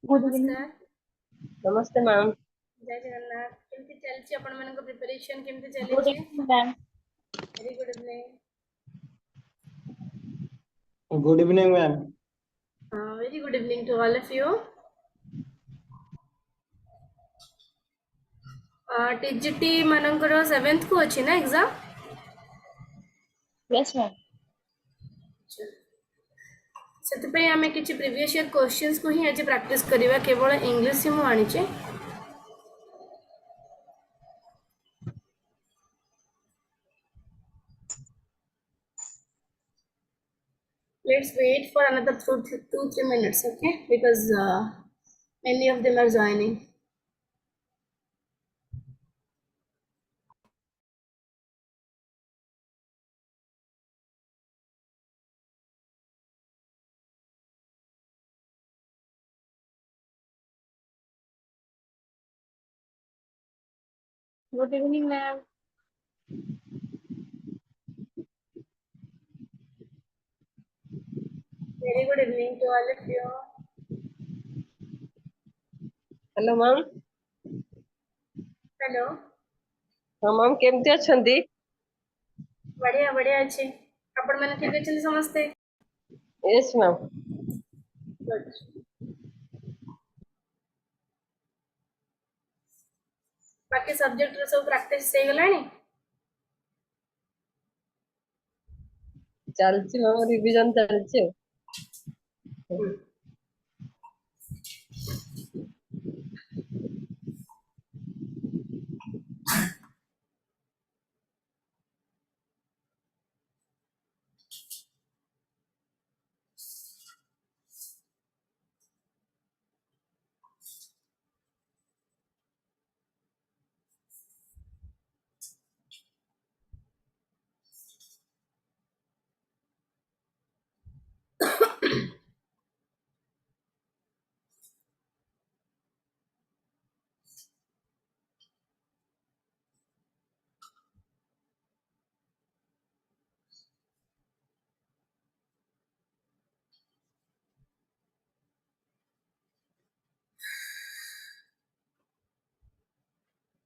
Good evening. नमस्ते ma'am. जय जगन्नाथ। केमती चलछि आपण मानक प्रिपरेशन केमती चली गुड छी? Evening ma'am. Very good evening. Good evening ma'am. Very good evening to all of you. TGT मानकर 7th को अछि ना एग्जाम? Yes ma'am. ସେଥିପାଇଁ ଆମେ କିଛି ପ୍ରିଭିୟସ୍ ଇୟର୍ କ୍ୱେଶ୍ଚିନ୍ସକୁ ହିଁ ଆଜି ପ୍ରାକ୍ଟିସ୍ କରିବା। କେବଳ ଇଂଲିଶ ହିଁ ମୁଁ ଆଣିଛି। Let's wait for another 2-3 minutes, okay? Because many of them are joining. Good evening ma'am. Very good evening to all of you. Hello ma'am. Hello. हाँ मैम, केमती अछंती? बढ़िया बढ़िया अच्छे। आपण माने ठीक अछंती समस्ते? Yes ma'am. गुड। बाकी सब्जेक्ट रे सब प्रैक्टिस से गलानी? चलछि मैम, रिवीजन चलछि।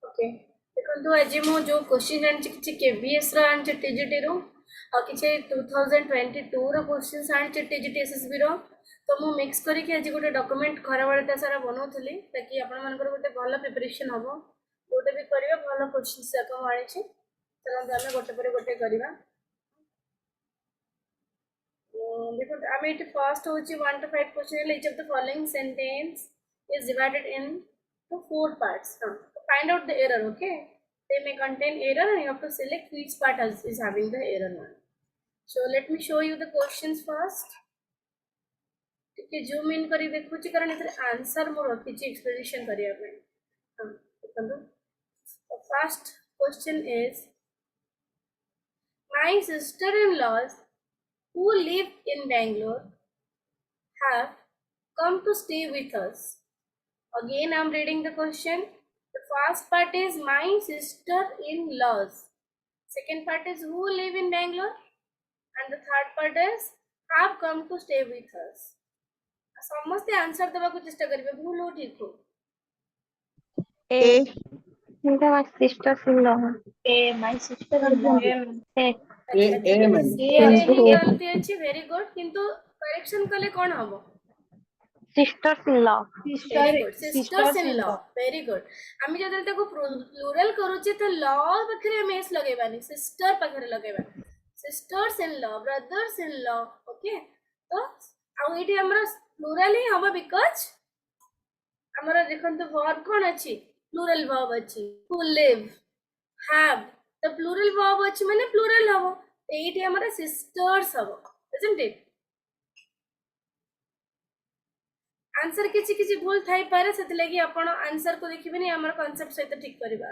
ओके देखो आज मु जो क्वेश्चन आनी कि केवीएस आनी टीजीटी रो और किसी 2022 रो क्वेश्चन आनी टीजीटी एसएसबी रो तो मु मिक्स करके आज गोटे डॉक्यूमेंट खरा बड़ा सारा बनाऊली ताकि आपण मानकर गोटे भल प्रिपरेशन हम गोटे भी करबा भल क्वेश्चन जाक आनी चलते आम गोटे पर गोटे करवा। देखो आम ये फर्स्ट हूँ 1 to 5 question each of the following sentence is divided into 4 parts. Find out the error. Okay, they may contain error and you have to select which part is having the error one. So let me show you the questions first. ठीक zoom in करी देखुची कारण इधर answer मो रखी explanation करिया पे। देखो first question is my sister in laws who live in Bangalore have come to stay with us. Again, I'm reading the question. The first part is my sister-in-laws. Second part is who live in Bangalore. And the third part is have come to stay with us. ସମସ୍ତେ answer देବାକୁ ଚେଷ୍ଟା କରିବେ ଭୁଲ ହଉ ଠିକ ହଉ A. My sister-in-law. A. My sister-in-law. A. A ma'am. A ରେ ହିଁ ଗଲତି ଅଛି very good କିନ୍ତୁ correction କଲେ କଣ ହବ Sister-in-law. very good sisters-in-law very good ଆମେ ଯେତେବେଳେ ତାକୁ plural କରୁଛେ ତ law ପାଖରେ ଆମେ s ଲଗେଇବାନି sister ପାଖରେ ଲଗେଇବା sisters-in-law brothers-in-law okay ତ ଆଉ ଏଇଠି ଆମର plural ହିଁ ହବ because ଆମର ଦେଖନ୍ତୁ verb କଣ ଅଛି plural verb ଅଛି to live have the plural verb ଅଛି ମାନେ plural ହବ ଏଇଠି ଆମର sisters ହବ isn't it आंसर किसी किसी भूल थाई पारे सेतलेगी आपण आंसर को देखिबेनी हमर कांसेप्ट सहित ठीक करबा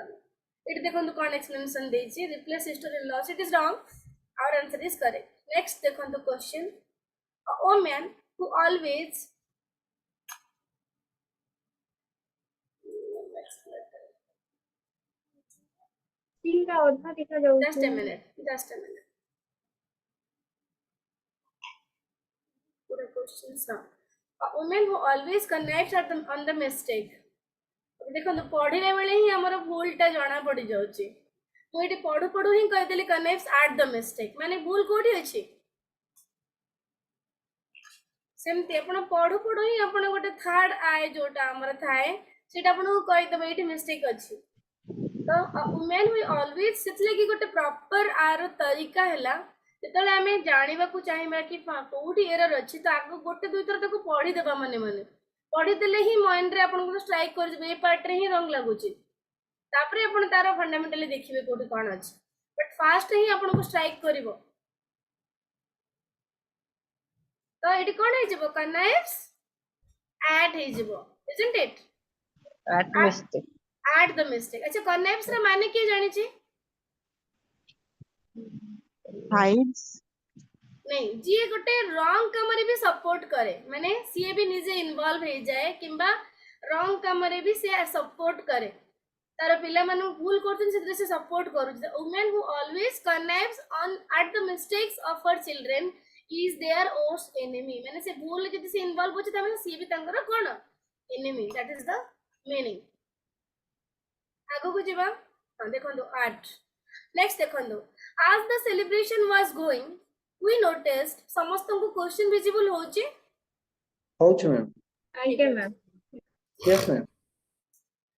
इट देखंतु कोन एक्सप्लेनेशन देछि replace sister in laws it is wrong our answer is correct next देखंतु question a woman who always just a minute पूरा क्वेश्चन सा a woman who always connives at on the mistake देखो पढ़िले बेले ही हमर भूलटा जाना पड़ जाउची मु एटी पढ़ु पढ़ु ही कह देली connives at the mistake माने भूल कोठी अछि सेमते आपण पढ़ु पढ़ु ही आपण गोटे थर्ड आई जोटा हमर थाए सेटा आपण को कहि देबे एटी मिस्टेक अछि तो a woman who always सेतले कि गोटे प्रॉपर आर तरीका हैला जेतले आमे जानिबा को चाहिबा कि कोठी एरर अछि तो आगो गोटे दुई थर ताको पढ़ी देबा माने माने पढ़ी देले ही माइंड रे आपन को स्ट्राइक कर जबे ए पार्ट रे ही रंग लागुची तापरे आपन तारो फंडामेंटली देखिबे कोठी कोन अछि बट फास्ट ही आपन को स्ट्राइक करिवो तो एटी कोन हे जबो कनाइव्स ऐड हे जबो isn't it at mistake add the mistake अच्छा कनाइव्स रे माने के जानि छी Hides. नहीं जी गोटे रॉन्ग काम रे भी सपोर्ट करे माने सीए भी निजे इन्वॉल्व हे जाए किंबा रॉन्ग काम रे भी से सपोर्ट करे तार पिला मानु भूल करथन से से सपोर्ट करू the woman who always connives on at the mistakes of her children is their worst enemy माने से भूल जति से इन्वॉल्व होछि त माने सी भी तंगर कोन enemy that is the meaning आगो को जिबा देखंदो आर्ट नेक्स्ट देखंदो as the celebration was going we noticed समस्तन को क्वेश्चन विजिबल होछि होछु ma'am Okay, ma'am. yes ma'am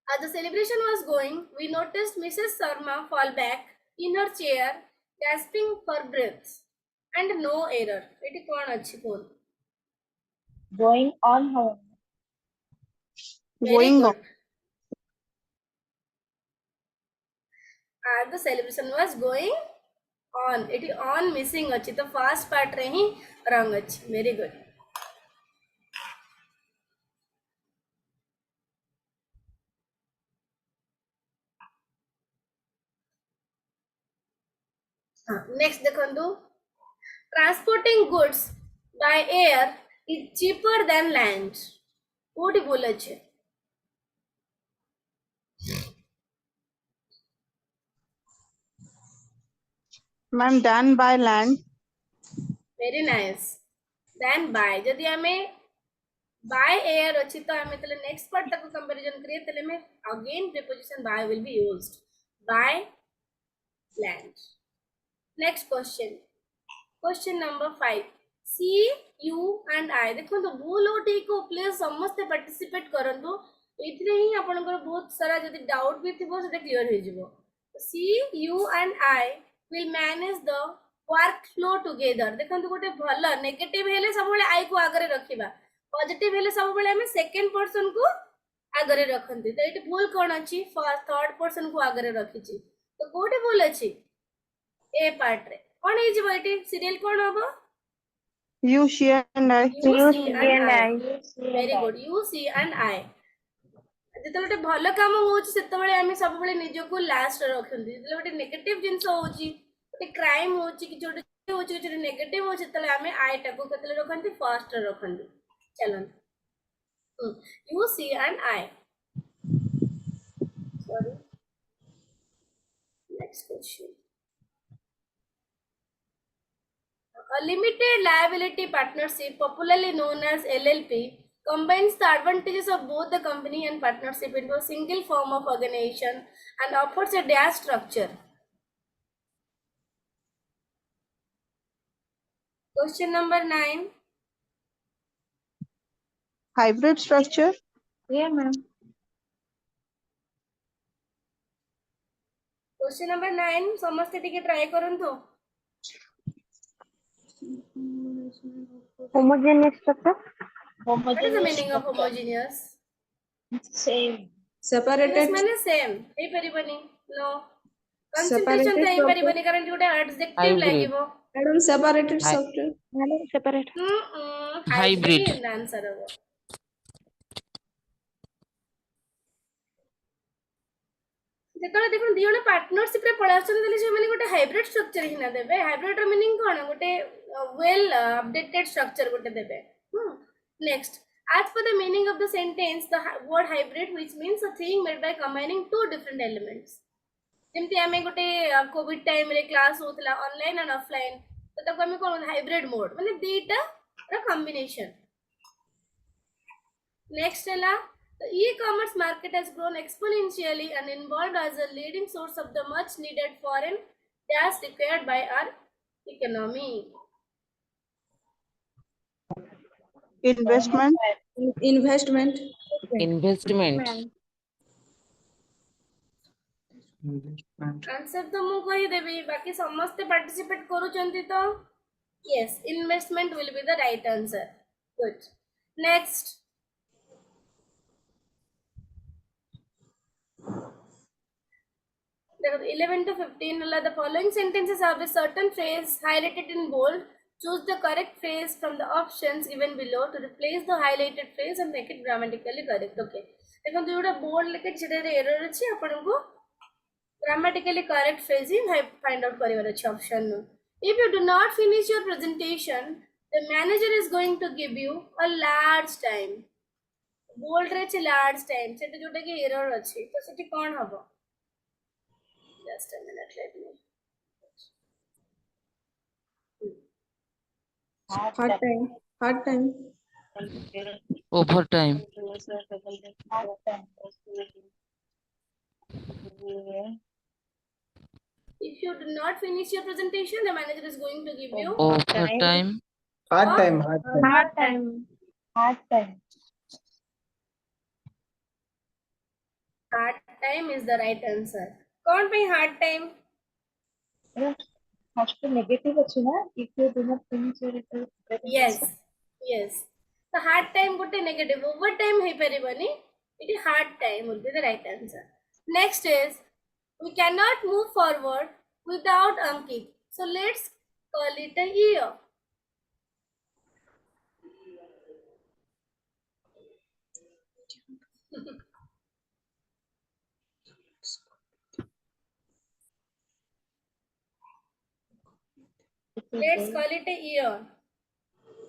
as the celebration was going we noticed Mrs. Sharma fall back in her chair gasping for breath and no error एटी कोन अछि कोन Going on how? going on as the celebration was going on eighty on missing अछि तो first part रे ही wrong अछि very good next देखंदु transporting goods by air is cheaper than land कोठी बोले छे Ma'am, done by land. Very nice then by जदी हमें बाय एयर अछि तो हमें तले नेक्स्ट पार्ट तक कंपैरिजन करिए तले में again preposition by will be used by land next question number 5 see you and I देखो तो भूल हो ठीक हो प्लीज समस्त पार्टिसिपेट करंतु एथिरे ही आपनकर बहुत सारा जदी डाउट भी थिबो से क्लियर हो जिवो see you and I will manage the work flow together देखंतु गोटे भलो नेगेटिव हेले सब बेले आई को आगरे रखिबा पॉजिटिव हेले सब बेले हम सेकंड पर्सन को आगरे रखंती तो एटी भूल कोन अछि फर्स्ट थर्ड पर्सन को आगरे रखिछि तो कोटे भूल अछि ए पार्ट रे कोन हे जिवो एटी सीरियल कोन होबो You, she, and I. You, she, and I. Very good. You, she, and I. जेते गोटे भलो काम होछि सेते बेले हम सब बेले निजो को लास्ट रखंती जेते गोटे नेगेटिव जिंस होछि गोटे क्राइम होछि कि जोटे होची किछि नेगेटिव होची तले आमे आई टाको केतले रखंती फर्स्ट रे रखंती चलन you see and I sorry next question a limited liability partnership popularly known as LLP combines the advantages of both the company and partnership into a single form of organization and offers a dash structure. Question number 9. Hybrid structure. Yeah, ma'am. Question number 9. समझते टिके try करन तो Homogeneous structure. what is the meaning of homogeneous? Same. Yes, Separated. माने same हे परिबनी no concentration Separated तो हे structure. परिबनी कारण कि गोटे adjective Hybrid. लागिवो Madam, separated structure. Separate. hybrid answer होबो जेतले देखो दी जण पार्टनरशिप रे पळा आछन तले जे माने गोटे हाइब्रिड स्ट्रक्चर ही ना देबे हाइब्रिड रो मीनिंग कोन गोटे वेल अपडेटेड स्ट्रक्चर गोटे देबे next as per the meaning of the sentence the word hybrid which means a thing made by combining two different elements जेमति आमे गोटे कोविड टाइम रे क्लास होतला online and offline तो तको आमे कोन हाइब्रिड मोड माने दीटा रा कॉम्बिनेशन नेक्स्ट हला the e-commerce market has grown exponentially and evolved as a leading source of the much needed foreign gas required by our economy. Investment. Investment. investment, Answer तो मु कहि देबी बाकी समस्त पार्टिसिपेट करूचंती तो yes investment will be the right answer. Good. Next. The 11 to 15 the following sentences have a certain phrase highlighted in bold. Choose the correct phrase from the options given below to replace the highlighted phrase and make it grammatically correct. Okay. देखो तो जोड़ा bold लेके चिड़े रे error अच्छी अपन को grammatically correct phrase ही find out करिवर अच्छी option no. If you do not finish your presentation, the manager is going to give you a large time. Bold रे ची large time. सेटे जोड़ा के error अच्छी तो सेटी कौन हबो? Just a minute, let me. Hard time. Hard time. overtime, If you do not finish your presentation, the manager is going to give you overtime, Hard time, hard time. Hard time. Hard time. hard time is the right answer. कौन पे hard time? First negative ଅଛି ନା if you do not finish your presentation. Yes, yes. The hard time गोटे negative. Overtime है परिबनी. It is hard time will be the right answer. Next is we cannot move forward without Ankit. So let's call it a year. Let's call it a year.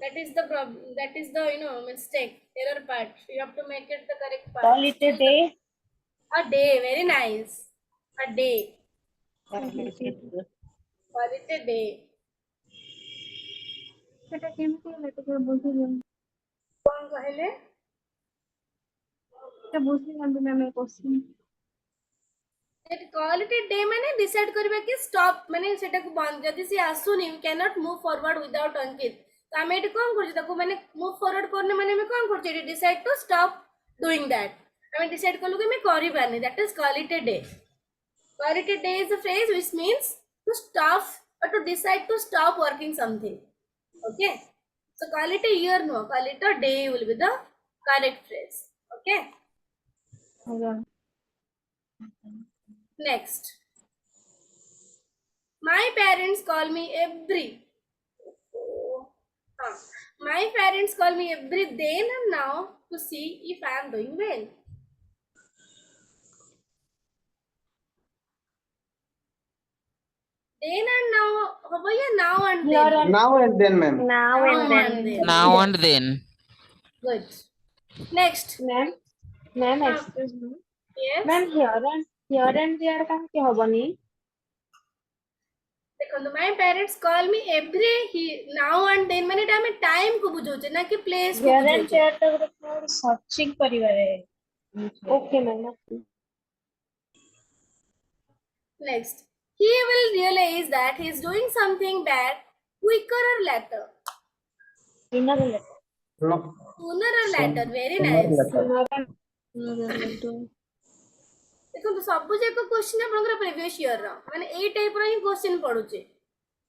That is the problem. That is the mistake, error part. You have to make it the correct part. Call it a day. A day, very nice. A day. Call it a day. ସେଟା କେମିତି ହେଲା ଟିକେ ବୁଝିଲି कौन कहले? ସେଟା ବୁଝିଲି ନା मैं question That call it a day माने decide करबे कि stop माने सेटा को बंद जदी से आसुनी we cannot move forward without Ankit. तो हमें एटी कौन करछि ताको माने move forward करने माने मैं कौन करछि eighty decide to stop doing that. हमें decide करलु कि मैं करि बानी. That is call it a day. Call it a day is a phrase which means to stop or to decide to stop working something. Okay. So call it a year no. Call it a day will be the correct phrase. Okay. Next. My parents call me every. My parents call me every then and now to see if I am doing well. then and now hobo ya now and Here then and Now and then, ma'am. now and then. Now and then. good next Ma'am, हाँ, excuse me. yes Ma'am, here and there କାହିଁକି ହବନି? देखो my parents call me every now and then माने एटा हमें time को बुझौचे ना कि place को Here and बुझौचे there ତ ଗୋଟେ searching କରିବାରେ। Okay, ma'am. next he will realize that he is doing something bad quicker or later Sooner or later. No. sooner or later very Sooner nice later. देखो तो सब जाक question आपनकर previous year रा माने ए टाइप रा ही question पढुचे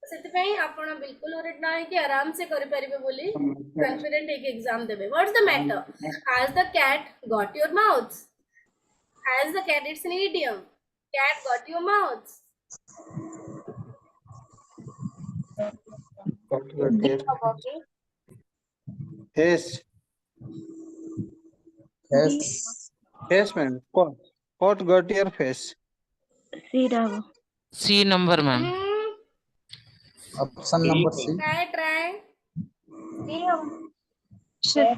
सेति पई आपण बिल्कुल ओरेट ना है कि आराम से करि परिबे बोली कॉन्फिडेंट एक एग्जाम देबे what's the matter has the cat got your mouth has the cat it's an idiom cat got your mouth Got your dear. ହବ କି? Yes. Yes. Yes, ma'am. What got your face? C ଟା ହବ। C number, ma'am. Option number C. try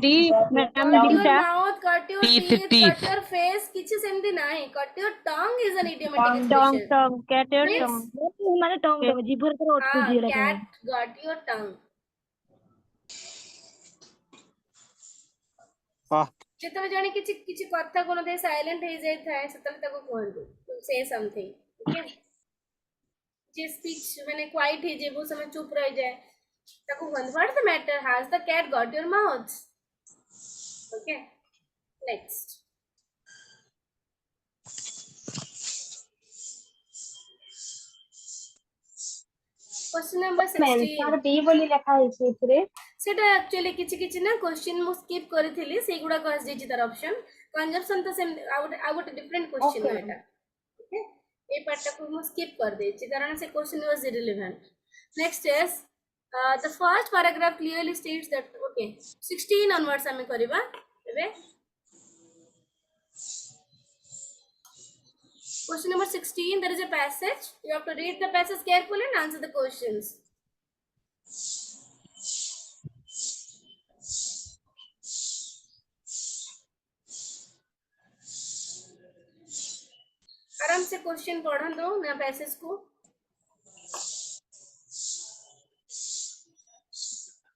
D, ma'am, cut D your ଟା। mouth cut your Teeth, teeth teeth. cut your face किछि सेमती नाही cut your tongue is an idiomatic Tongue, expression cat your Means- tongue। ମାନେ tongue ଟା ଜିଭରେ ତାର ଅଟକୁଛି ଏଟା cat got your tongue Ah, ଯେତେବେଳେ ଜଣେ କିଛି କିଛି କଥା କୋନ ଦେ ସାଇଲେଣ୍ଟ ହେଇ ଯାଇ ଥାଏ ସେତେବେଳେ ତାକୁ କୁହନ୍ତୁ ଟୁ ସେ ସମଥିଙ୍ଗ ଓକେ ଯେ ସ୍ପିଚ ମାନେ କ୍ୱାଇଟ ହେଇ ଯାଏ ବହୁତ ସମୟ ଚୁପ ରହି ଯାଏ ତାକୁ କୁହନ୍ତୁ what's the matter has the cat got your mouth okay next question number 16 D ବୋଲି ଲେଖା ହେଇଛି ଏଥିରେ। सेटा एक्चुअली किछि किछि ना क्वेश्चन मु स्किप करथिली सेगुडा को आस जेछि तार ऑप्शन कंजप्शन तो same out different question Okay. एटा ओके ए पार्ट को मु स्किप कर देछि कारण से question was irrelevant next is the first paragraph clearly states that okay 16 onwards हमें करबा एबे question number 16 there is a passage you have to read the passage carefully and answer the questions आराम से question पढ़न दो ना passage को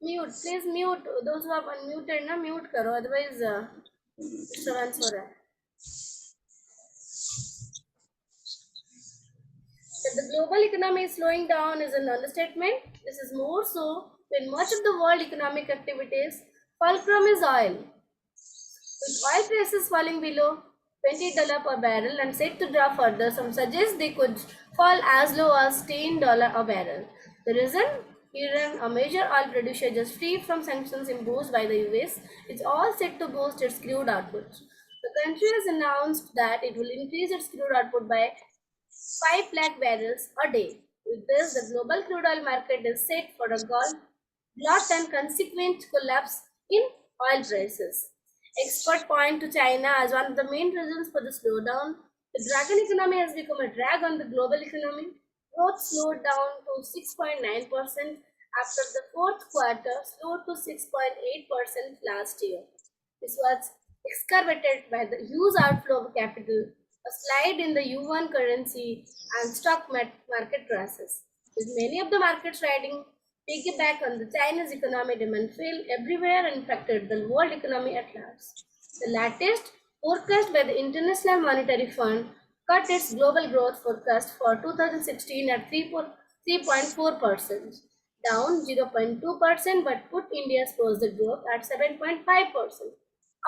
mute please mute those who are unmuted ना म्यूट करो अदरवाइज डिस्टरबेंस हो रहा है That the global economy is slowing down is an understatement. This is more so when much of the world economic activities fulcrum is oil. With oil prices falling below $20 per barrel and set to drop further, some suggest they could fall as low as $10 a barrel. The reason Iran, a major oil producer just free from sanctions imposed by the US, is all set to boost its crude output. The country has announced that it will increase its crude output by 5 lakh barrels a day. With this, the global crude oil market is set for a glut and consequent collapse in oil prices. Experts point to China as one of the main reasons for the slowdown. The dragon economy has become a drag on the global economy. Growth slowed down to 6.9% after the fourth quarter slowed to 6.8% last year. This was exacerbated by the huge outflow of capital, a slide in the yuan currency, and stock market crashes. With many of the markets riding piggyback on the Chinese economy, demand fell everywhere and impacted the world economy at large. The latest forecast by the International Monetary Fund cut its global growth forecast for 2016 at 3.4%, down 0.2%, but put India's projected growth at 7.5%,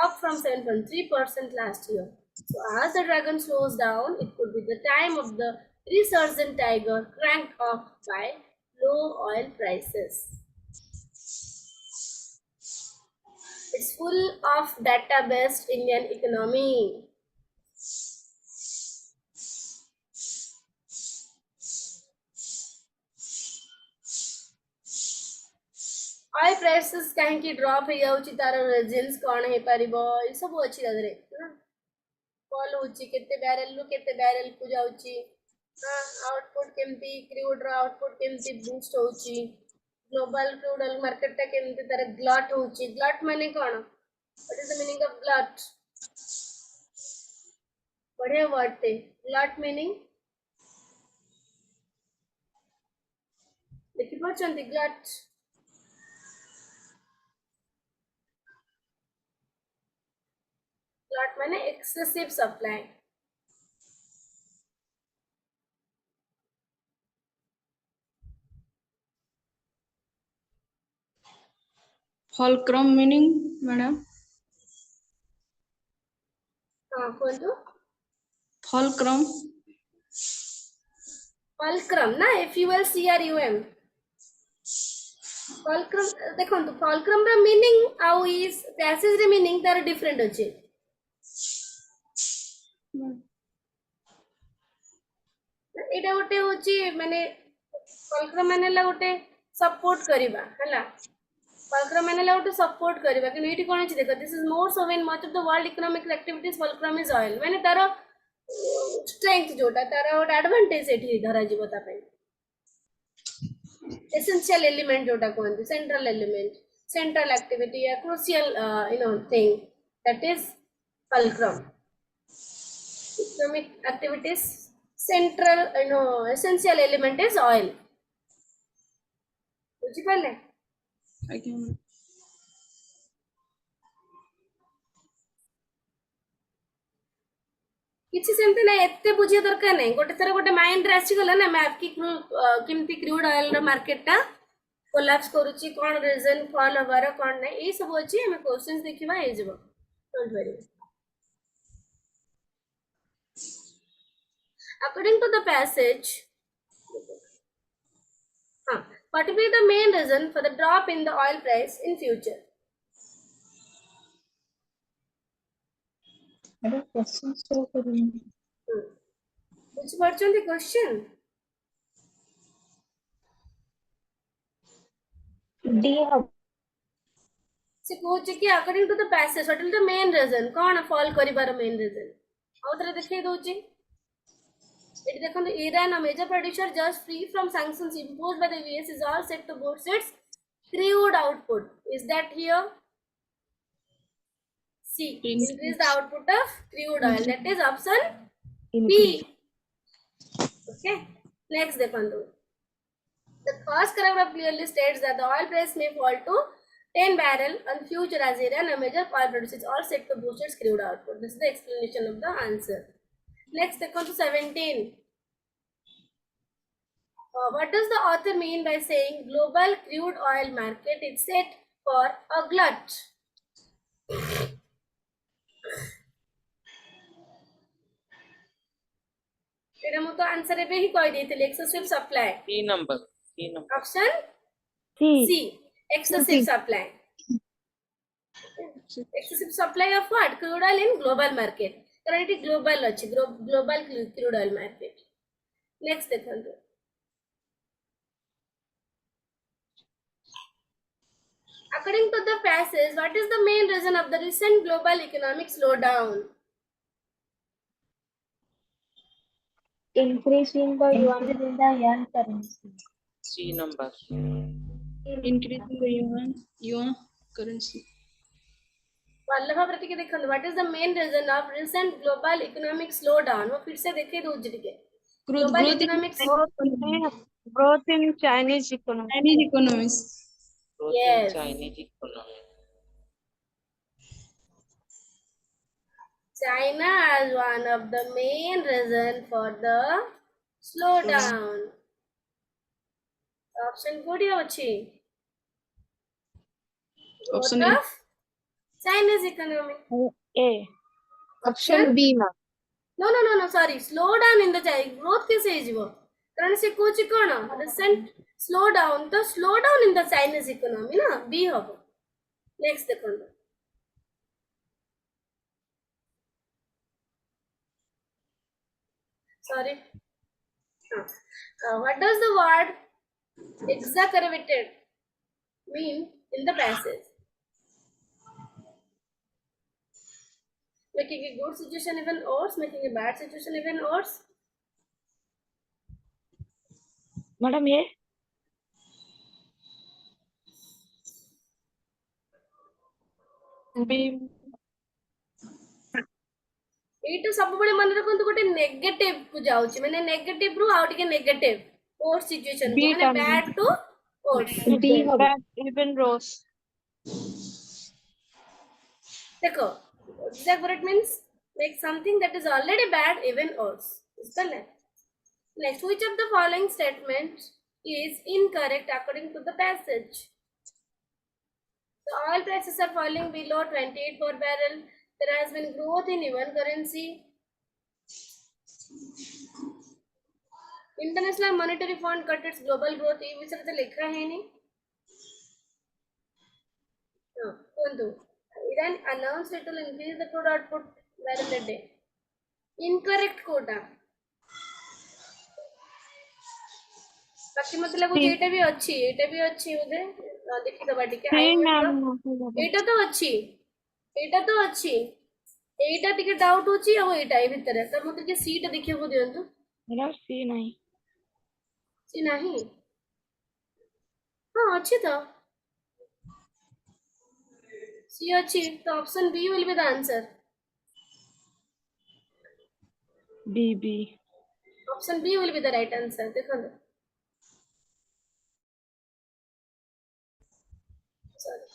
up from 7.3% last year. So as the dragon slows down, it could be the time of the resurgent tiger cranked off by low oil prices. It's full of data-based Indian economy. oil prices କାହିଁକି drop ହେଇଯାଉଛି ତାର reasons କ'ଣ ହେଇପାରିବ ଏ ସବୁ ଅଛି ତା ଦେହରେ କଲ ହଉଛି କେତେ ବ୍ୟାରେଲ ରୁ କେତେ ବ୍ୟାରେଲ କୁ ଯାଉଛି आउटपुट केमती क्रूड रो आउटपुट केमती बूस्ट होची ग्लोबल क्रूड ऑयल मार्केट टा केमती तार ग्लट होची ग्लट माने कोन what is the meaning of glut बढ़िया वर्ड थे ग्लट मीनिंग देखि पछंती ग्लट ग्लट माने excessive supply Fulcrum meaning, madam? हां बोलो Fulcrum. फलक्रम ना FULCRUM फलक्रम देखंतु फलक्रम रा मीनिंग आउ इज पैसेज रे मीनिंग तार डिफरेंट अछि एटा गोटे होची माने फलक्रम माने ला गोटे सपोर्ट करिबा हला फलक्रम माने ला गोटे सपोर्ट करिबा कि एठी कोन अछि देखो this is more so when much of the world economic activities fulcrum is oil माने तार स्ट्रेंथ जोटा तार गोटे एडवांटेज एठी धरा जीवो ता पे essential element जोटा कहते central element central activity या crucial thing that is fulcrum economic activities central essential element is oil बुझी पाले Again. କିଛି ସେମିତି ନାହିଁ ଏତେ ବୁଝିବା ଦରକାର ନାହିଁ ଗୋଟେ ଥର ଗୋଟେ ମାଇଣ୍ଡରେ ଆସିଗଲା ନା ମ୍ୟାପ୍ କି କେମିତି କ୍ରୁଡ୍ ଅଏଲର ମାର୍କେଟଟା କୋଲାପ୍ସ କରୁଛି କ'ଣ ରିଜନ୍ ଫଲ୍ ହବାର କ'ଣ ନାହିଁ ଏଇ ସବୁ ଅଛି ଆମେ କ୍ୱେଶ୍ଚନ୍ସ ଦେଖିବା ହେଇଯିବ don't worry according to the passage what will be the main reason for the drop in the oil price in future madam question show करूँ ବୁଝିପାରୁଛନ୍ତି କ୍ୱେଶ୍ଚନ୍ डी हब से कହୁଛି कि according to the passage what will the main reason କ'ଣ fall କରିବାର main reason ଆଉ ଥରେ ଦେଖେଇ ଦଉଛି ଏଠି ଦେଖନ୍ତୁ Iran a major producer just free from sanctions imposed by the US is all set to boost its crude output is that here C increase the output of crude oil that is option B okay next देखନ୍ତୁ the first paragraph clearly states that the oil price may fall to 10 barrel on future as Iran a major oil producer is all set to boost its crude output this is the explanation of the answer next देखନ୍ତୁ 17 what does the author mean by saying global crude oil market is set for a glut ଏଟା ମୁଁ ତ answer ଏବେ ହିଁ କହି ଦେଇଥିଲି excessive supply C number. option C C excessive supply excessive supply of what crude oil in global market कारण ଏଠି global ଅଛି global crude oil market next ଦେଖନ୍ତୁ according to the passage what is the main reason of the recent global economic slowdown increase in the yuan in the yen currency C number. Increasing the yuan currency. Vallabh प्रति के देखंतु what is the main reason of recent global economic slowdown वो फिर से देखे दो जी के global economic Growth in Chinese economy. Chinese economies. Growth in Yes. Chinese economy. China as one of the main reason for the slowdown. Option कोडी अछि. Option Growth A. of Chinese economy. A. Option B, ma'am. No. Sorry. Slowdown in the Chinese growth कैसे ହେଇଯିବ? कारण से कोची कोन recent slowdown तो slowdown in the Chinese economy ना B हबो. Next देखंतु. Sorry. What does the word exacerbated mean in the passage? Making a good situation even worse, making a bad situation even worse. Madam ये B ଏଇଟା ସବୁବେଳେ ମନେ ରଖନ୍ତୁ ଗୋଟେ negative କୁ ଯାଉଛି ମାନେ ନେଗେଟିଭ ରୁ ଆଉ ଟିକେ ନେଗେଟିଭ ଓର୍ ସିଚୁଏସନ କୁ बी ମାନେ टर्म ବ୍ୟାଡ ଟୁ ଓର୍ସ B হবে बैक इवन रोज देखो exact means make something that is already bad even worse বুঝলে next which of the following statement is incorrect according to the passage so all prices are falling below 28 per barrel there has been growth in yuan currency international monetary fund cut its global growth ये विषय तो लिखा है नहीं हाँ कौन दो Iran announced it will increase the crude output barrel a day incorrect quota बाकी मत लगुच एटा भी अच्छी बोधे देखि दबा टिके सी आई मैम मतलब एटा तो अच्छी एटा टिके डाउट होची आ एटा ए भितर त मते के सी टा देखियो को दियंतु मैडम सी नहीं सी नहीं हां अच्छी तो सी अच्छी तो option B will be the answer B option B will be the right answer देखो sorry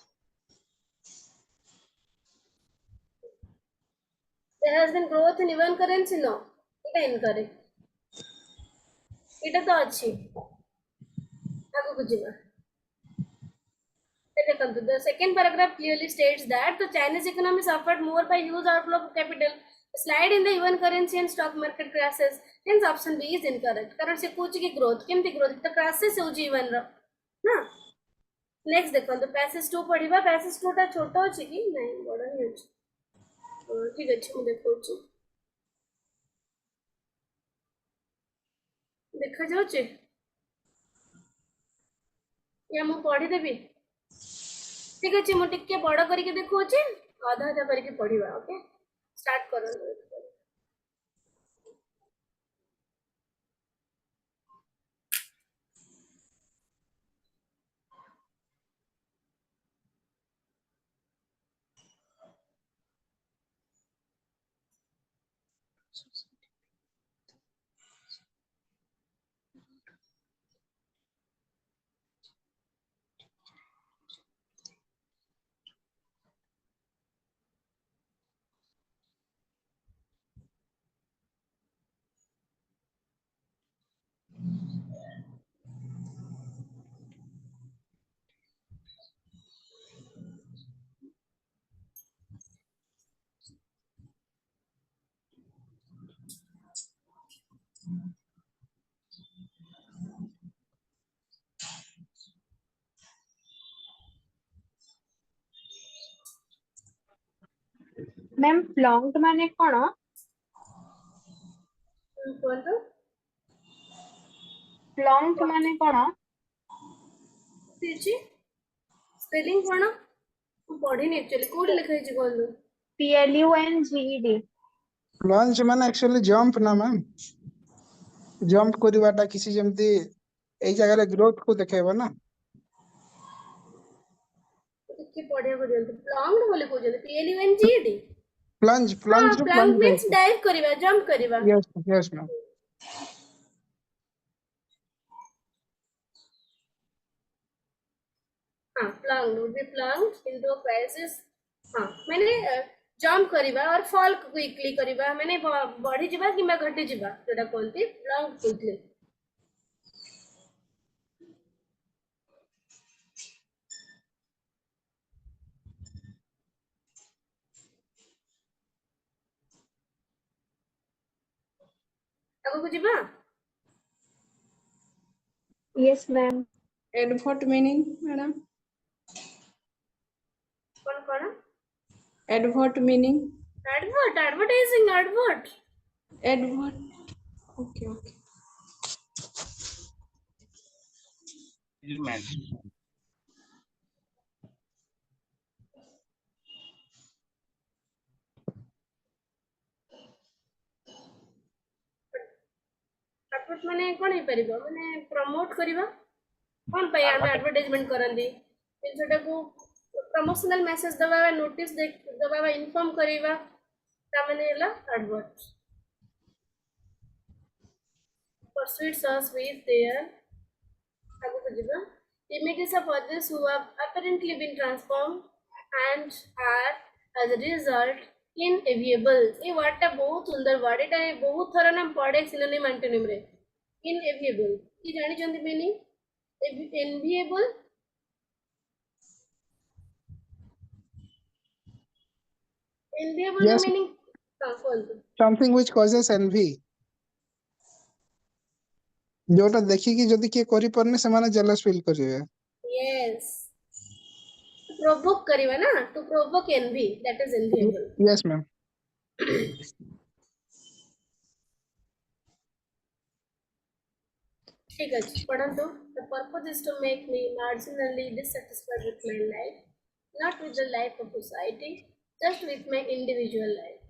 there has been growth in yuan currency no এটা incorrect এটা তো अच्छी आगो बुझिबा the second paragraph clearly states that the Chinese economy suffered more by huge outflow of capital, a slide in the yuan currency and stock market crashes. Hence, option B is incorrect. कारण से कुछ की growth, केमती growth तो crashes से उजी yuan रो, ना? Next देखो तो passage 2 पढ़िबा passage 2 टा छोटा होची कि नहीं बड़ा ही होची. ठीक अछि मु देखौची. देखा जाउची. या मु पढ़ी देबी. ठीक अच्छे मु टिके बड़ करके देखौची आधा आधा करके पढ़िबा ओके स्टार्ट करो मैम फ्लॉन्ट माने कोन बोलतो फ्लॉन्ट माने कोन तिची स्पेलिंग कोन मु पढ़िनी एक्चुअली कोड लिखा है बोलतो PLUNGED लॉन्च माने एक्चुअली जंप ना मैम जंप करवाटा किसी जमती एई जगह रे ग्रोथ को देखेबो ना ଟିକେ ପଢିବାକୁ ଦିଅନ୍ତୁ ପ୍ଲଙ୍ଗଡ ବୋଲି କହୁଛନ୍ତି PLUNGED प्लंज ହଁ प्लंज ରୁ ପ୍ଲଙ୍ଗ प्लंज ମିନ୍ସ ଡାଇଭ୍ କରିବା ଜମ୍ପ କରିବା यस यस मैम हाँ plunge would be plunged into a crisis हाँ मैंने जंप କରିବା और फॉल क्विकली କରିବା मैंने बढ़ी ଯିବା किंबा घटी ଯିବା जोटा कहते प्लंग क्विकली आगକୁ ଯିବା yes ma'am Advert meaning, madam? कौन Advert meaning? advertising advert Advert. Okay, okay. Output माने कोन हे परिबो माने प्रमोट करबा कोन पे हम एडवर्टाइजमेंट करंदी जिनटा को प्रमोशनल मैसेज दबावा नोटिस दबावा इन्फॉर्म करबा ता माने हला advert pursuits us with their आगु बुझिबा images of others who have apparently been transformed and are as a result inevitable a word टा बहुत सुंदर वर्ड एटा बहुत थरा ना पढ़े सिनोनिम एंटोनिम रे inevitable की जानि चंदी meaning enviable enviable Yes. Meaning हां बोलतो something which causes envy जोटा देखिकी जदि किए करि परने ସେମାନେ jealous feel करिवे yes provoke करिवा ना to provoke envy that is enviable yes ma'am ठीक है पढ़ंतु the purpose is to make me marginally dissatisfied with my life not with the life of society just with my individual life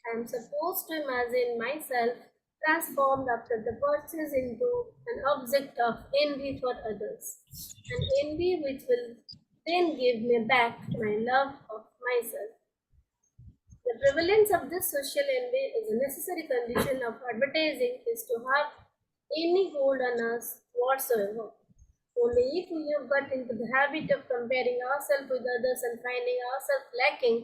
I am supposed to imagine myself transformed after the purchase into an object of envy for others an envy which will then give me back my love of myself the prevalence of this social envy is a necessary condition of advertising is to have any hold on us whatsoever. Only if we have got into the habit of comparing ourselves with others and finding ourselves lacking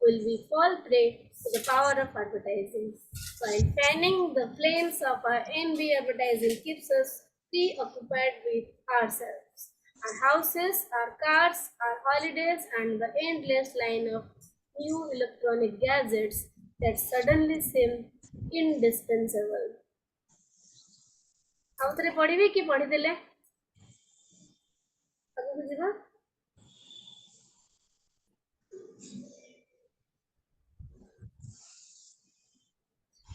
will we fall prey to the power of advertising. While fanning the flames of our envy, advertising keeps us preoccupied with ourselves, our houses, our cars, our holidays, and the endless line of new electronic gadgets that suddenly seem indispensable. ଆଉ ଥରେ ପଢିବେ କି ପଢିଦେଲେ ଆଗକୁ ଯିବା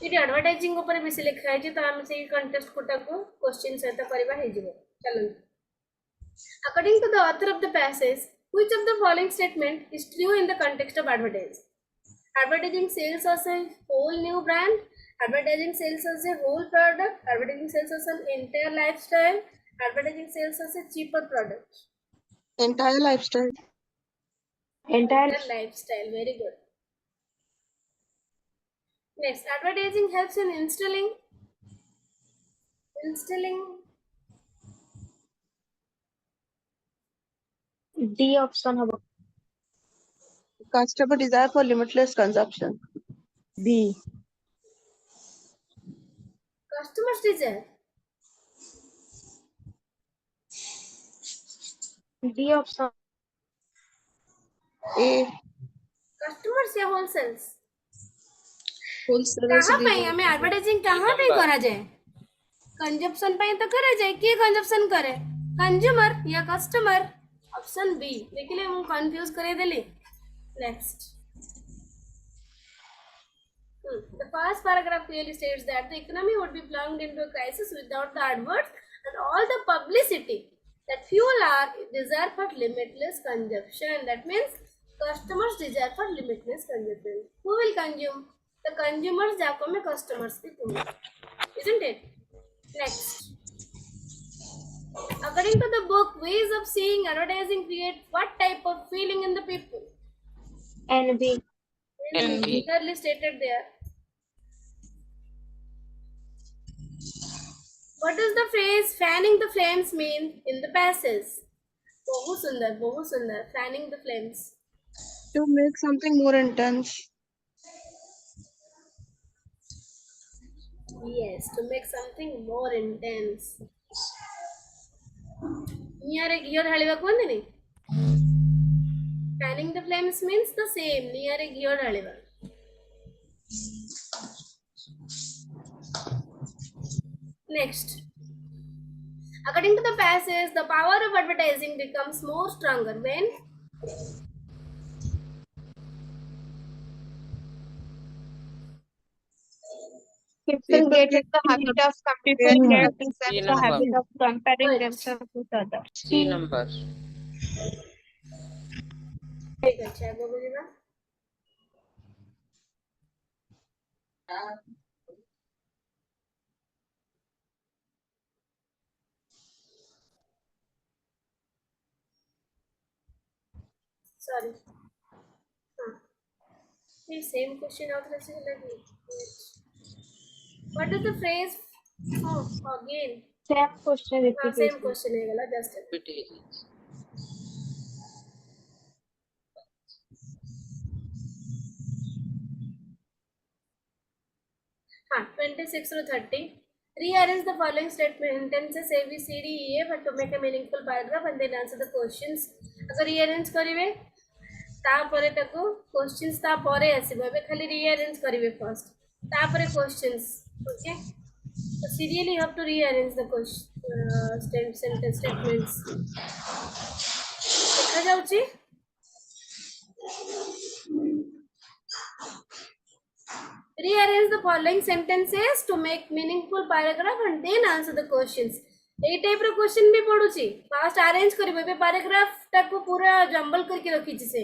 ଏଠି advertising ଉପରେ ବେଶୀ ଲେଖା ହେଇଛି ତ ଆମେ ସେଇ କଣ୍ଟେଷ୍ଟ କୋଟାକୁ କ୍ୱେଶ୍ଚିନ୍ ସହିତ କରିବା ହେଇଯିବ ଚାଲନ୍ତୁ according to the author of the passage which of the following statement is true in the context of advertising sells us a whole new brand advertising sells us a whole product advertising sells us an entire lifestyle advertising sells us a cheaper product Entire lifestyle. Entire lifestyle very good next advertising helps in instilling D option habo. Customer desire for limitless consumption. B. customers desire D option. A. customers या wholesales Wholesalers कहाँ पे हमें advertising कहाँ पे करा जाए consumption पे तो करा जाए किए कंजप्शन करे कंज्यूमर या कस्टमर ऑप्शन बी देखिए हम कंफ्यूज करे देली next the first paragraph clearly states that the economy would be plunged into a crisis without the adverts and all the publicity that fuel our desire for limitless consumption that means customers desire for limitless consumption who will consume the consumers जाको में customers भी तुम isn't it next according to the book ways of seeing advertising create what type of feeling in the people NB. Envy. clearly stated there what does the phrase fanning the flames mean in the passage बहुत सुंदर fanning the flames to make something more intense. yes to make something more intense near a gear haliva kondini fanning the flames means the same near a gear haliva next according to the passage the power of advertising becomes more stronger when People get in the habit of comparing themselves C the habit number. of comparing Good. themselves with others. C number. ठीक है आगे बोलिएगा sorry. The same question out of what is the phrase? Oh, again. Same question हाँ, repeat. same question है गला just. Repetitions. हाँ, 26 to 30. Rearrange the following statement sentences A, B, C, D, E, F to make a meaningful paragraph and then answer the questions. अगर rearrange करिवे तापरे ताको questions तापरे आसीबो एबे खाली rearrange करिवे first तापरे questions. Okay, so serially you have to rearrange the question sentence statements. देखा जाउची rearrange the following sentences to make meaningful paragraph and then answer the questions. এই টাইপର क्वेश्चन भी पढुची फास्ट अरेंज करिवे बे पैराग्राफ टाको पूरा jumble करके रखीची से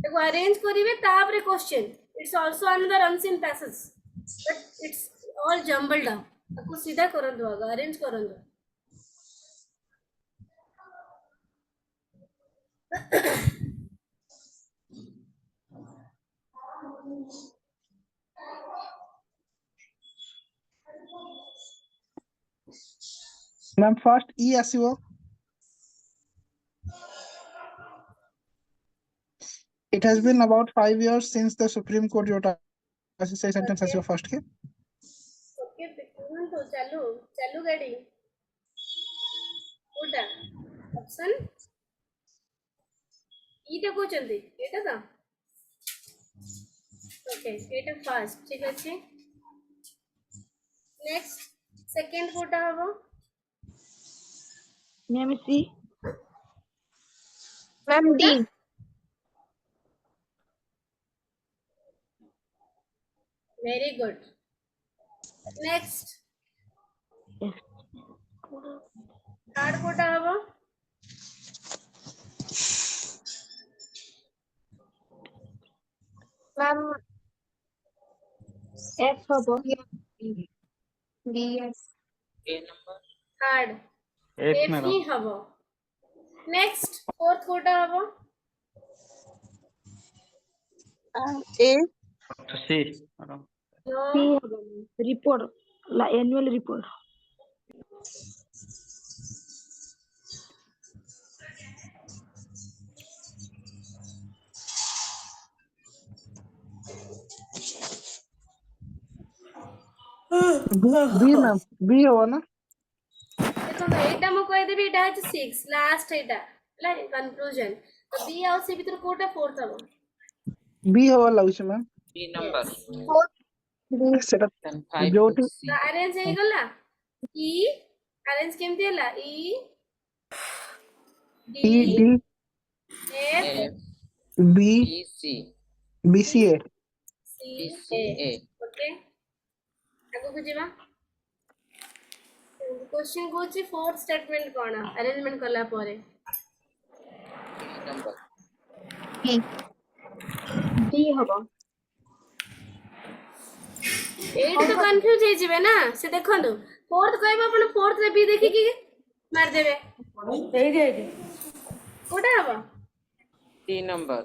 ताको अरेंज करिवे तापरे question it's also another unseen passage but it's all jumbled up ताको सीधा करंदो आगा अरेंज करंदो. मैम फर्स्ट ई आसीबो It has been about 5 years since the Supreme Court Jota say sentence आसीबो फर्स्ट के ओके तो चालू चालू गाड़ी कोटा ऑप्शन ईटा कोचंदी एटा ता ओके एटा फर्स्ट ठीक अछि. नेक्स्ट सेकंड कोटा हबो Ma'am, C. Ma'am, D. very good. Next third Kota हबो Ma'am, F hobo. D. Yes. A number. third Eight F madam. ही हबो. नेक्स्ट फोर्थ कोटा हबो A, C madam. No C hobo. Report. La annual report. B ma'am B हो ना देखो एटा मो कहि देबी एटा है 6 last एटा ला conclusion तो बी आउ सी भीतर कोटा फोर्थ हबो बी हो लाउछ मैम B number. सेटा Then 5 जो to C. अरेंज हे गला ई अरेंज केमती हला E E D D F F B B C B C A C B C A A. Okay आगो को जीवा क्वेश्चन कोची फोर्थ स्टेटमेंट कोन अरेंजमेंट करला पारे B number. D hobo. एट तो कंफ्यूज हे जिवे ना से देखंदो फोर्थ कहबा अपन फोर्थ रे बी देखि कि मार देबे कोटा हबो D number.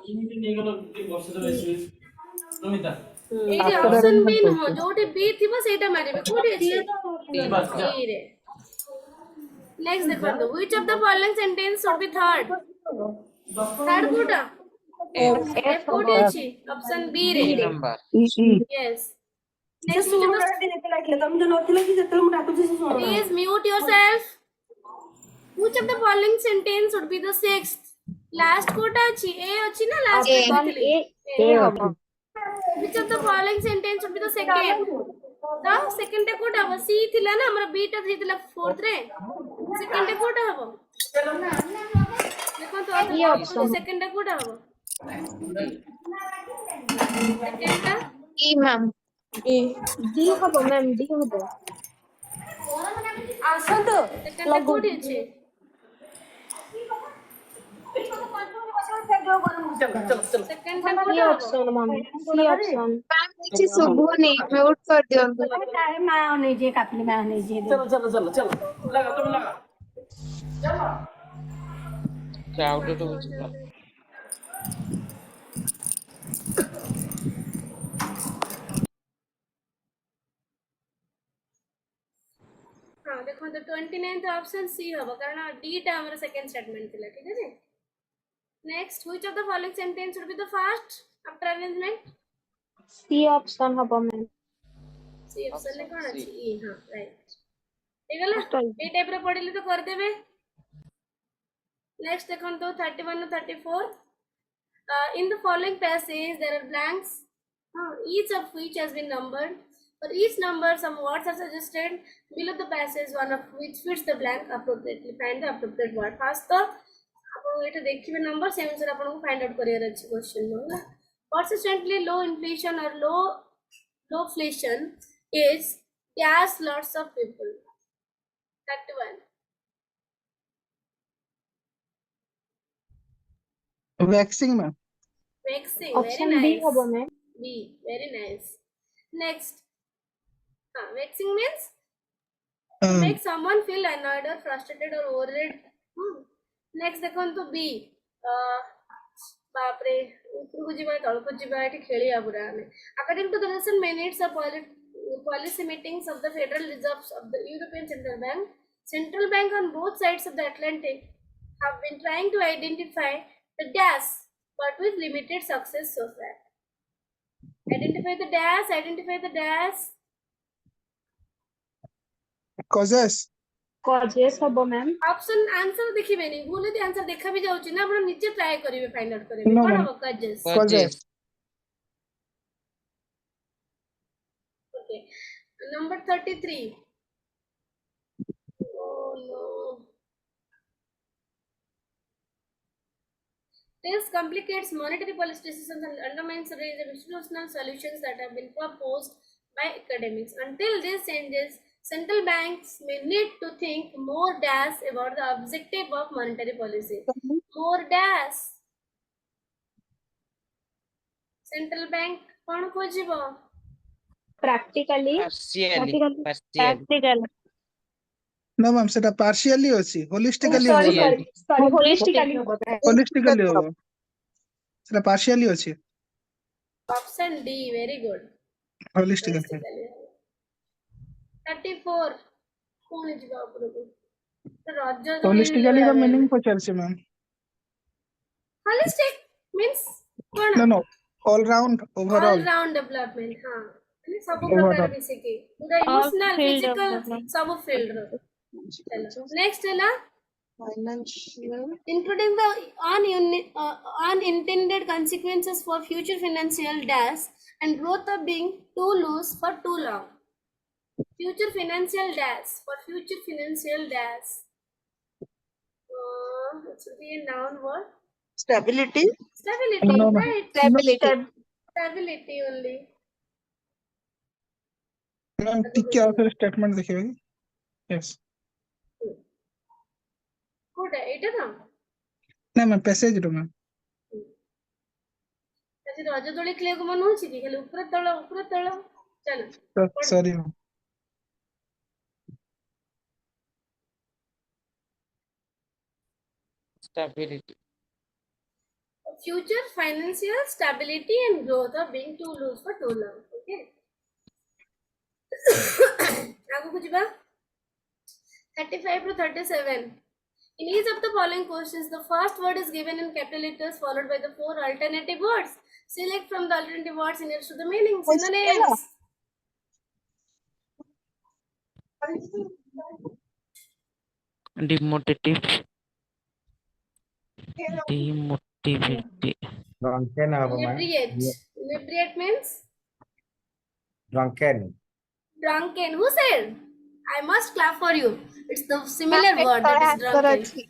এই যে অপশন বি নহ जोटे बी थिबो सेटा मारिबे कोठी अछि D number. सी रे. नेक्स्ट देखंदो which of the following sentence should be third third कोटा F एफ कोठी अछि ऑप्शन बी रे. D number. ई ई yes next please mute yourself. Which of the following sentence should be the sixth last कोटा अछि A अछि ना लास्ट A. देखली A hobo. which of the following sentence should be the second the second टा कोटा हबो सी थिला ना हमरा बी टा थिला फोर्थ रे सेकंड टा कोटा हबो देखो तो सेकंड टा कोटा हबो सेकंड टा E. Ma'am. D hobo, ma'am. D hobo. Second टा कोठी अछि सेकंड टा C कोटा हबो option, ma'am. C option. Ma'am, which is Subhuni. Mute कर दियो अंदर. Crowded हो चुका. हाँ देखो तो 29th ऑप्शन सी होबो कारण डी टा हमर सेकंड स्टेटमेंट थिला ठीक है। Next which of the following sentence should be the first after arrangement? C option हबो मैम। सी ऑप्शन ने Option कोन C. अछि ई हां राइट ठीक है ना ए टाइप रे पढिले तो कर देबे। नेक्स्ट देखो तो 31 और 34 in the following passage there are blanks each of which has been numbered. For each number some words are suggested below the passage one of which fits the blank appropriately. Find the appropriate word. First तो आपन एटा देखिबे number same अनुसार आपन को find out career अछि question no ना। Persistently low inflation or lowflation is yes lots of people. 31 waxing ma'am vexing very Option B nice. हबो ma'am. B very nice. Next vexing means to make someone feel annoyed or frustrated or worried. Next देखो तो B बाप रे ऊपर को जीवा तल को जीवा एठी खेलिया पुरा हमें according to the recent minutes of policy meetings of the Federal Reserve of the European Central Bank on both sides of the Atlantic have been trying to identify the dash but with limited success so far. Identify the dash causes causes हबो ma'am. Option answer देखिबे नहीं भूल यदि answer देखा भी जाउची ना आपण नीचे ट्राई करिवे फाइंड आउट करिवे No, कोन ma'am. हो causes causes okay number 33 oh no this complicates monetary policy decisions and undermines the range of institutional solutions that have been proposed by academics. Until this changes, central banks may need to think more dash about the objective of monetary policy. More dash. Central bank कौन खोजिबो? Practically Partially. Partially. Practical no ma'am सेटा partially अछि holistically sorry होबो sorry sorry holistically holistically होबो सेटा partially अछि Option D, very good. Holistically Holistically. 34 कौन ଯିବା ଉପରକୁ ତ ରଜ ଦୋଳି होलिस्टिकली ର मीनिंग पचारछि मैम holistic means नो कौन no all round all overall round development हाँ ମାନେ ସବୁ Overall. ପ୍ରକାର ମିଶିକି ପୁରା ଇମୋଶନାଲ ଫିଜିକାଲ ସବୁ ଫିଲ୍ଡ ର ଚलो ନେକ୍ସଟ ହେଲା Financial. including the unintended consequences for future financial dash and growth of being too loose for too long. Future financial dash for future financial dash. It should be a noun word. Stability. Stability, No, no. right? Stability. Stability only. Ma'am टिके और statement देखिबे yes Kota एटा ना ना ma'am passage रो ma'am ଆଜି ରଜ ଦୋଳି ଖେଳିବାକୁ ମନ ହଉଛି କି ଖାଲି ଉପର ତଳ ଚାଲ sorry ma'am Stability. future financial stability and growth of being too loose for too long. Okay. आगु ଯିବା 35 to 37. In each of the following questions, the first word is given in capital letters followed by the four alternative words. Select from the alternative words nearest to the meaning. Synonyms. Demotivative. Demotivated. Drunken habo ma'am. Inebriate. Inebriate means Drunken. drunken. Who said? I must clap for you. It's the similar word that is drunken.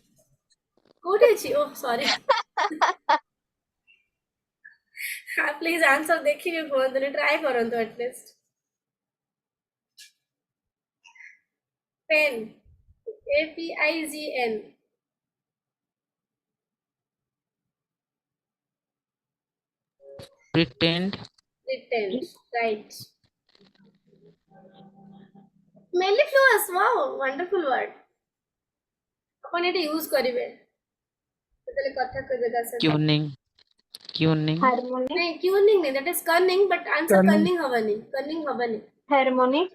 Good is oh sorry. Please answer देखिए कौन तो try करो तो at least. Pen. APIGN. Pretend. Pretend. Right. Mellifluous. Wow, wonderful word. Upon Etah use करिवे तले कथा कह देगा सर Tuning. Tuning. Harmony. नहीं ट्यूनिंग नहीं, that is cunning, but answer Cunning. cunning हवनी. Harmony.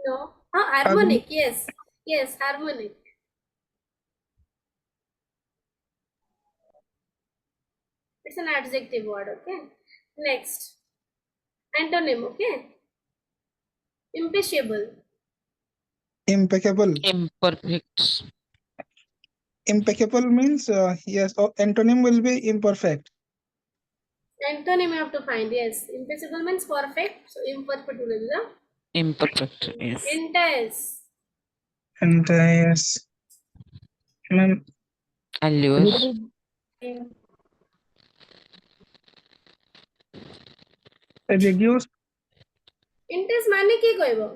No, हाँ harmonic, yes harmonic. It's an adjective word, okay. Next, antonym, okay. Impeccable. Impeccable. Imperfect. Impeccable means yes. Antonym will be imperfect. Antonym you have to find, yes. Impeccable means perfect, so imperfect will be the Imperfect. Yes. intense. And yes, ma'am. Allure. Reduce. Intense माने की कहबो?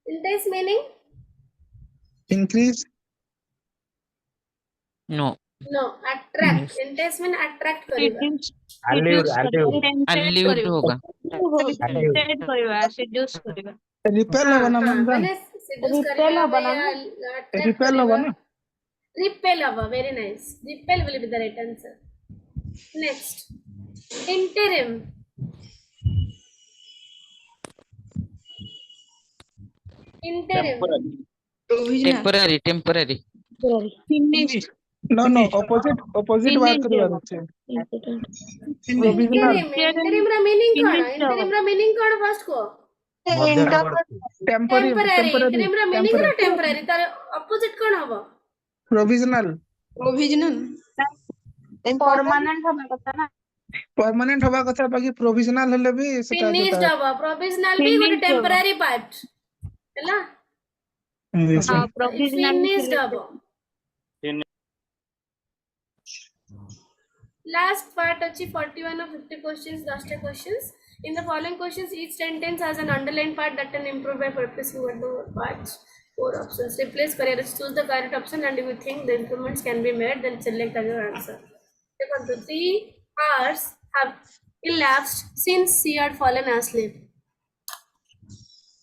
Intense meaning? Increase. No. No, attract. Yes. Intense mean attract करेगा. Allure होगा. Seduce करेगा. Repel हाँ होगा ना हाँ मैम. मैंने seduce Repel करेगा होगा ना या attract Repel होगा करेगा. ना. Repel होगा, very nice. Repel will be the right answer. Next, interim. Interim. Temporary. Temporary. Finished. No. Opposite work करवाना चाहिए. Provisional. Interim रा meaning कौन? Interim रा meaning कौन first को? Temporary. Interim रा meaning Temporary. कौन temporary? तारे opposite कौन होगा? Provisional. Provisional. Permanent हमें पता ना. Permanent हवा कथा बाकी provisional हले भी सेटा Finished जोता होगा. Provisional भी ଗୋଟେ temporary part. ହେଲା? है. हाँ, provisional Finished होगा. Last part अच्छी 41 or 50 questions, last questions. In the following questions, each sentence has an underlined part that can improve by purposing what the parts. 4 options. Replace career. Choose the correct option, and if you think the improvements can be made, then select as your answer. Second, 3 hours have elapsed since she had fallen asleep.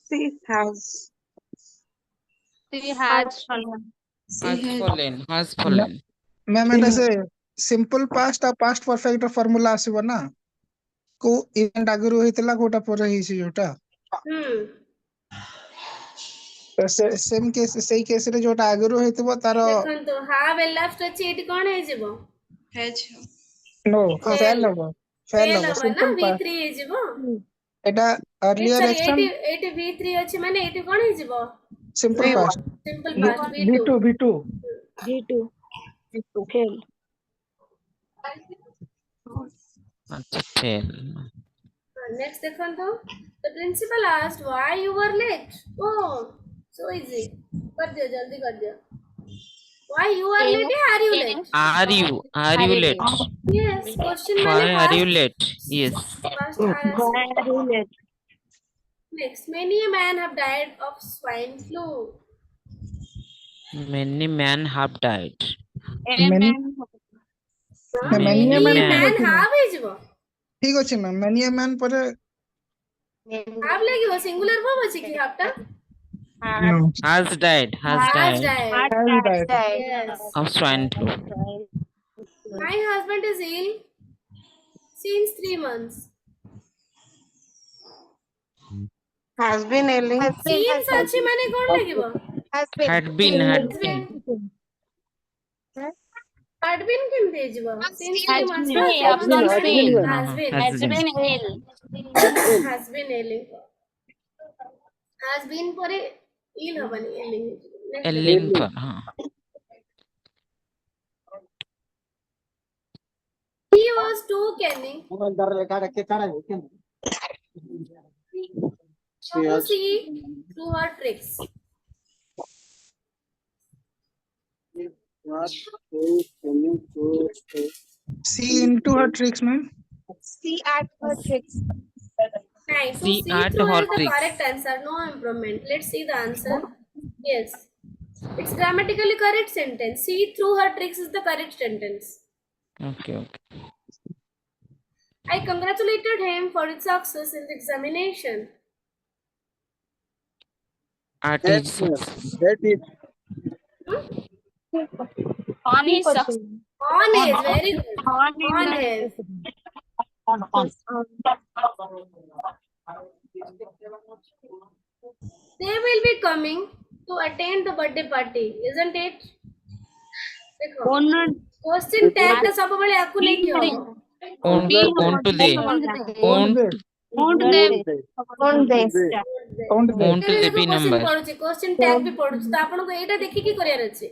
She has. She has fallen. Has fallen. Ma'am एटा से simple past और past perfect formula आसीबो ना. को event आगुरु होइतला Kota पर हिसी जोटा. तो same case सही case रे जोटा आगुरु होइतबो तारो. देखंतु have elapsed अछि एटी कोन हे जिवो? Has. No, Fail. fail होगा. Fail होगा. ना Simple past. v3 हे जिवो. एटा earlier sorry action. 80 v3 अछि माने एटी कोन हे जिवो? Simple past. Simple past v2. V2. G2. Fail. Fail. Next देखंतु. The principal asked why you were late. Oh, so easy. कर दियो जल्दी कर दियो. Why you are late? Are you late? Are you late? Yes. Question Why माने are you past. late? Yes. Past are. Why are you late? Next, many a man have died of swine flu. Many men have died. Many. Many man man have is वो. ठीक अछि ma'am. Many a man पर. Have लगी वो singular verb अछि कि have टा? No. Has died. Has died. Has died. Yes. Of swine flu. My husband is ill since 3 months. Has been ailing. Since अच्छी माने कौन लगी वो? Had been. Had been किम दे जिवो? Since 3 months ना? Has been. Has been. Has been. Has been ailing. Has been परे ill हवनी ailing. Ailing पर हाँ. He was too cunning to see through her tricks. See into her tricks, ma'am. See at her tricks. Nice. So See see at through her is the tricks. correct answer. No improvement. Let's see the answer. Yes. It's grammatically correct sentence. See through her tricks is the correct sentence. Okay. I congratulated him for his success in the examination. At his success. On his success. On is very good. On is. They will be coming to attend the birthday party, isn't it? देखो question tag टा सबବେଳେ ଆକୁ ନେଇକି ହବ Won't they? Won't they? Won't Won't they? won't ଏବେ they देखो be question number? ପଢୁଛି question tag भी ପଢୁଛି ତ ଆପଣଙ୍କୁ ଏଇଟା ଦେଖିକି କରିବାର ଅଛି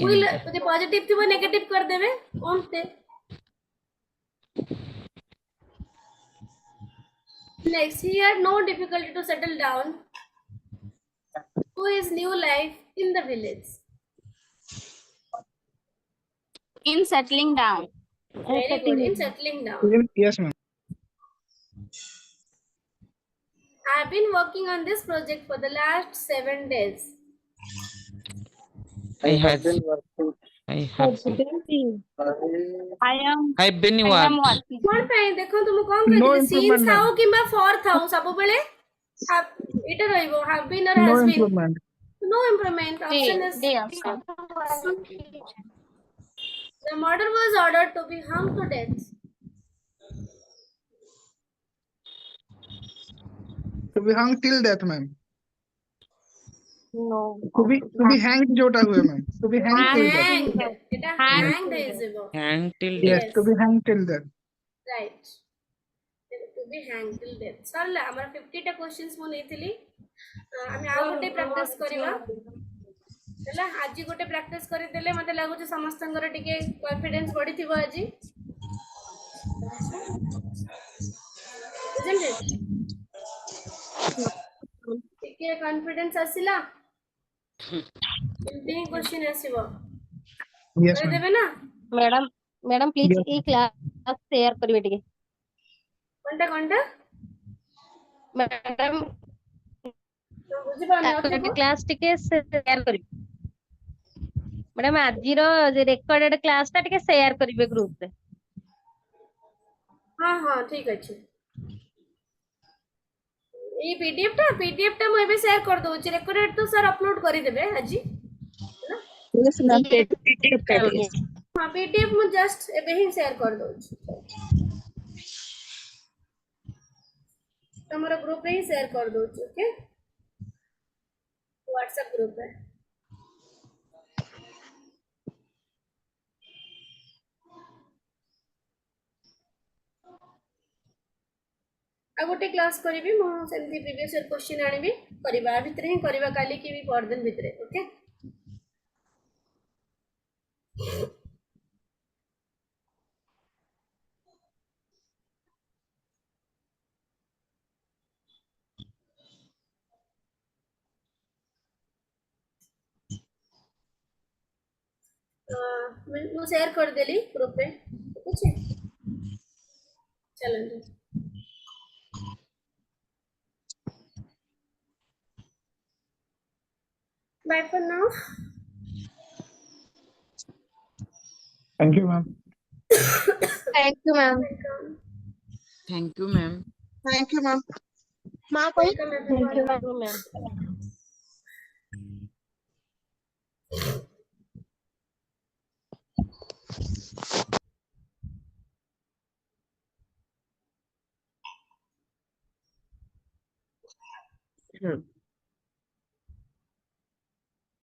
will Okay. ଯଦି ପଜିଟିଭ ଥିବ ନେଗେଟିଭ କରିଦେବେ won't they next here no difficulty to settle down who is new life in the village In settling down. very good in settling down Yes, ma'am. I have been working on this project for the last 7 days I have been. I've been worked. कौन ପାଇଁ ଦେଖନ୍ତୁ ମୁଁ କଣ No କହିଥିଲି improvement, since ଥାଉ କିମ୍ବା for ଥାଉ ସବୁବେଳେ ଏଇଟା ରହିବ have been or No has been improvement. no improvement option is the murder was ordered to be hung to death To be hung till death, ma'am. No. To be hanged जोटा हुए, ma'am. To be hanged till death. hanged এটা hanged ହେଇଯିବ Hang till Yes, death. to be hanged till death. right to be hanged till death ସରିଲା ଆମର 50 ଟା questions ମୁଁ ନେଇଥିଲି ଆମେ ଆଉ ଗୋଟେ ପ୍ରାକ୍ଟିସ କରିବା ହେଲା ଆଜି ଗୋଟେ ପ୍ରାକ୍ଟିସ କରିଦେଲେ ମତେ ଲାଗୁଛି ସମସ୍ତଙ୍କର ଟିକେ କନଫିଡେନ୍ସ ବଢିଥିବ ଆଜି isn't it ଟିକେ କନଫିଡେନ୍ସ ଆସିଲା ଏମିତି ହିଁ क्वेश्चन ଆସିବ Yes, ma'am. କରିଦେବେ ନା मैडम प्लीज Yes. ये क्लास शेयर करिवे टिके घंटा घंटा मैडम ବୁଝିପାରୁନି ଆଉ ଥରେ क्लास टिके शेयर करिवे मैडम आजि रो रेकॉर्डेड क्लास टा टिके शेयर करिवे ग्रुप रे ହଁ ହଁ ଠିକ ଅଛି ଏଇ pdf ଟା ମୁଁ ଏବେ ସେୟାର କରି ଦଉଛି ରେକର୍ଡେଡ ତ ସାର୍ ଅପଲୋଡ କରିଦେବେ ଆଜି Yes, ma'am. ହଁ pdf ମୁଁ ଜଷ୍ଟ ଏବେ ହିଁ ସେୟାର କରି ଦଉଛି ତମର ଗ୍ରୁପ ରେ ହିଁ ସେୟାର କରି ଦଉଛି ଓକେ WhatsApp ଗ୍ରୁପ ରେ ଆଉ ଗୋଟେ କ୍ଲାସ୍ କରିବି ମୁଁ ସେମିତି ପ୍ରିଭିୟସ୍ ଇୟର କ୍ୱେଶ୍ଚିନ୍ ଆଣିବି କରିବା ଆ ଭିତରେ ହିଁ କରିବା କାଲି କି ବି ପରଦିନ ଭିତରେ ଓକେ ମୁଁ ସେୟାର କରିଦେଲି ଗ୍ରୁପରେ ଠିକ ଅଛି ଚାଲନ୍ତୁ bye for now Thank you, ma'am. Thank you, ma'am. welcome Thank you, ma'am. Thank you, ma'am. welcome everyone ma'am Sure.